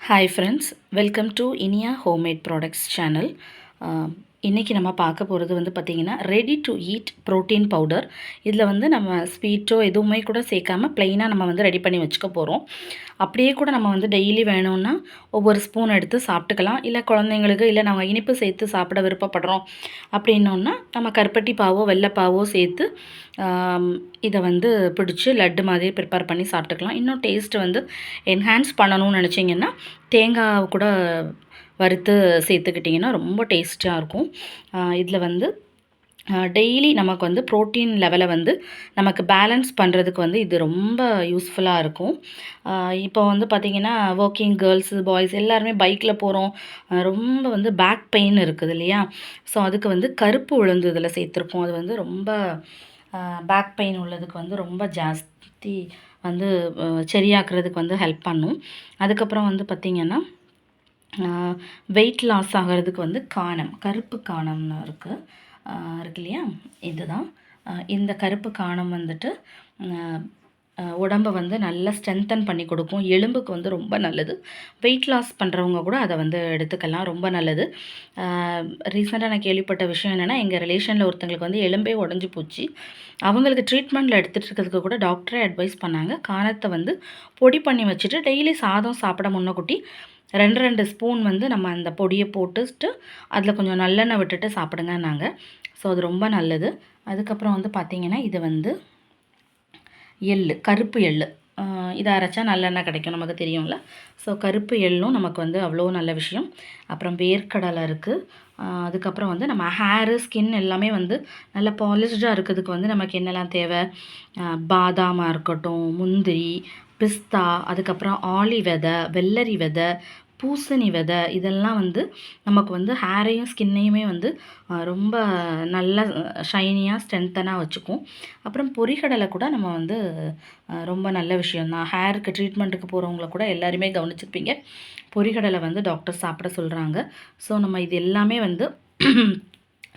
Hi friends, welcome to Inia Homemade Products channel. இன்றைக்கி நம்ம பார்க்க போகிறது வந்து பார்த்திங்கன்னா ready to eat protein powder. இதில் வந்து நம்ம ஸ்வீட்டோ எதுவுமே கூட சேர்க்காமல் ப்ளைனாக நம்ம வந்து ரெடி பண்ணி வச்சுக்க போகிறோம். அப்படியே கூட நம்ம வந்து டெய்லி வேணும்னா ஒவ்வொரு ஸ்பூன் எடுத்து சாப்பிட்டுக்கலாம். இல்லை குழந்தைங்களுக்கு இல்லை நம்ம இனிப்பு சேர்த்து சாப்பிட விருப்பப்படுறோம் அப்படின்னோன்னா நம்ம கருப்பட்டி பாவோ வெள்ளைப்பாவோ சேர்த்து இதை வந்து பிடிச்சி லட்டு மாதிரி ப்ரிப்பேர் பண்ணி சாப்பிட்டுக்கலாம். இன்னும் டேஸ்ட்டு வந்து என்ஹான்ஸ் பண்ணணும்னு நினச்சிங்கன்னா தேங்காய் கூட வறுத்து சேர்த்துக்கிட்டிங்கன்னா ரொம்ப டேஸ்ட்டாக இருக்கும். இதில் வந்து டெய்லி நமக்கு வந்து ப்ரோட்டீன் லெவலை வந்து நமக்கு பேலன்ஸ் பண்ணுறதுக்கு வந்து இது ரொம்ப யூஸ்ஃபுல்லாக இருக்கும். இப்போ வந்து பார்த்திங்கன்னா ஒர்க்கிங் கேர்ள்ஸு பாய்ஸ் எல்லாருமே பைக்கில் போகிறோம். ரொம்ப வந்து பேக் பெயின் இருக்குது இல்லையா? ஸோ அதுக்கு வந்து கருப்பு உளுந்து இதில் சேர்த்துருக்கோம். அது வந்து ரொம்ப பேக் பெயின் உள்ளதுக்கு வந்து ரொம்ப ஜாஸ்தி வந்து சரியாக்குறதுக்கு வந்து ஹெல்ப் பண்ணும். அதுக்கப்புறம் வந்து பார்த்திங்கன்னா வெயிட் லாஸ் ஆகிறதுக்கு வந்து காணம், கருப்பு காணம்னு இருக்கு இல்லையா? இதுதான் இந்த கருப்பு காணம் வந்துட்டு உடம்பை வந்து நல்லா ஸ்ட்ரென்தன் பண்ணி கொடுக்கும். எலும்புக்கு வந்து ரொம்ப நல்லது. வெயிட் லாஸ் பண்ணுறவங்க கூட அதை வந்து எடுத்துக்கலாம், ரொம்ப நல்லது. ரீசெண்டாக நான் கேள்விப்பட்ட விஷயம் என்னென்னா, எங்கள் ரிலேஷனில் ஒருத்தங்களுக்கு வந்து எலும்பே உடஞ்சி போச்சு. அவங்களுக்கு ட்ரீட்மெண்ட்டில் எடுத்துகிட்டு இருக்கிறதுக்கு கூட டாக்டரே அட்வைஸ் பண்ணாங்க, காணத்தை வந்து பொடி பண்ணி வச்சுட்டு டெய்லி சாதம் சாப்பிட முன்னக்கூட்டி 2 ஸ்பூன் வந்து நம்ம அந்த பொடியை போட்டுட்டு அதில் கொஞ்சம் நல்லெண்ணெய் விட்டுட்டு சாப்பிடுங்கன்னாங்க. ஸோ அது ரொம்ப நல்லது. அதுக்கப்புறம் வந்து பார்த்திங்கன்னா இது வந்து எள்ளு, கருப்பு எள்ளு, இதை அரைச்சா நல்லெண்ணெய் கிடைக்கும், நமக்கு தெரியும்ல. ஸோ கருப்பு எள்ளும் நமக்கு வந்து அவ்வளோ நல்ல விஷயம். அப்புறம் வேர்க்கடலை இருக்குது. அதுக்கப்புறம் வந்து நம்ம ஹேரு ஸ்கின் எல்லாமே வந்து நல்ல பாலிஷ்டாக இருக்கிறதுக்கு வந்து நமக்கு என்னெல்லாம் தேவை, பாதாமாக இருக்கட்டும், முந்திரி, பிஸ்தா, அதுக்கப்புறம் ஆளி விதை, வெள்ளரி விதை, பூசணி விதை, இதெல்லாம் வந்து நமக்கு வந்து ஹேரையும் ஸ்கின்னையுமே வந்து ரொம்ப நல்ல ஷைனியாக ஸ்ட்ரென்த்தனாக வச்சுக்கும். அப்புறம் பொரிகடலை கூட நம்ம வந்து ரொம்ப நல்ல விஷயந்தான். ஹேருக்கு ட்ரீட்மெண்ட்டுக்கு போகிறவங்கள கூட எல்லாருமே கவனிச்சிருப்பீங்க, பொரிகடலை வந்து டாக்டர் சாப்பிட சொல்கிறாங்க. ஸோ நம்ம இது எல்லாமே வந்து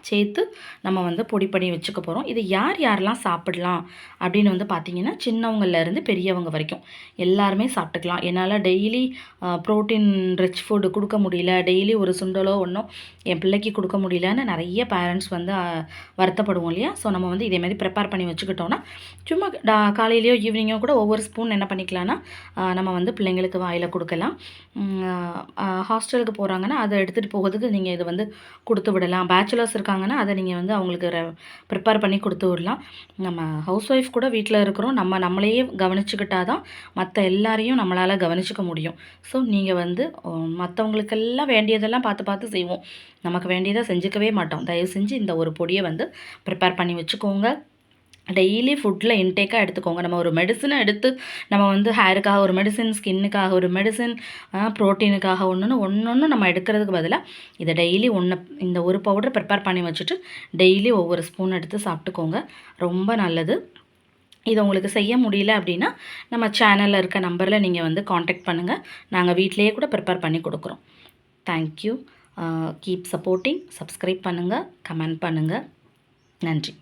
சேர்த்து நம்ம வந்து பொடி பண்ணி வச்சுக்க போகிறோம். இது யார் யாரெல்லாம் சாப்பிடலாம் அப்படின்னு வந்து பார்த்திங்கன்னா, சின்னவங்கள்லேருந்து பெரியவங்க வரைக்கும் எல்லாருமே சாப்பிட்டுக்கலாம். என்னால் டெய்லி ப்ரோட்டீன் ரிச் ஃபுட்டு கொடுக்க முடியல, டெய்லி ஒரு சுண்டலோ ஒன்றும் என் பிள்ளைக்கு கொடுக்க முடியலன்னு நிறைய பேரண்ட்ஸ் வந்து வருத்தப்படுவோம் இல்லையா? ஸோ நம்ம வந்து இதேமாதிரி ப்ரிப்பேர் பண்ணி வச்சுக்கிட்டோன்னா சும்மா காலையிலையோ ஈவினிங்கோ கூட ஒவ்வொரு ஸ்பூன் என்ன பண்ணிக்கலாம்னா நம்ம வந்து பிள்ளைங்களுக்கு வாயில் கொடுக்கலாம். ஹாஸ்டலுக்கு போகிறாங்கன்னா அதை எடுத்துகிட்டு போகிறதுக்கு நீங்கள் இதை வந்து கொடுத்து விடலாம். பேச்சுலர்ஸ் இருக்காங்கன்னா அதை நீங்கள் வந்து அவங்களுக்கு ப்ரிப்பேர் பண்ணி கொடுத்து விடலாம். நம்ம ஹவுஸ் ஒய்ஃப் கூட வீட்டில் இருக்கிறோம், நம்மளையே கவனிச்சுக்கிட்டா தான் மற்ற எல்லாரையும் நம்மளால் கவனிச்சிக்க முடியும். ஸோ நீங்கள் வந்து மற்றவங்களுக்கெல்லாம் வேண்டியதெல்லாம் பார்த்து பார்த்து செய்வோம், நமக்கு வேண்டியதை செஞ்சுக்கவே மாட்டோம். தயவு செஞ்சு இந்த ஒரு பொடியை வந்து ப்ரிப்பேர் பண்ணி வச்சுக்கோங்க. டெய்லி ஃபுட்டில் இன்டேக்காக எடுத்துக்கோங்க. நம்ம ஒரு மெடிசனை எடுத்து நம்ம வந்து ஹேருக்காக ஒரு மெடிசன், ஸ்கின்னுக்காக ஒரு மெடிசன், ப்ரோட்டீனுக்காக ஒன்று நம்ம எடுக்கிறதுக்கு பதிலாக இதை டெய்லி இந்த ஒரு பவுடர் ப்ரிப்பேர் பண்ணி வச்சுட்டு டெய்லி ஒவ்வொரு ஸ்பூன் எடுத்து சாப்பிட்டுக்கோங்க, ரொம்ப நல்லது. இது உங்களுக்கு செய்ய முடியல அப்படின்னா நம்ம சேனலில் இருக்க நம்பரில் நீங்கள் வந்து காண்டாக்ட் பண்ணுங்கள், நாங்கள் வீட்டிலையே கூட ப்ரிப்பேர் பண்ணி கொடுக்குறோம். தேங்க்யூ. Keep supporting. சப்ஸ்கிரைப் பண்ணுங்கள், கமெண்ட் பண்ணுங்கள். நன்றி.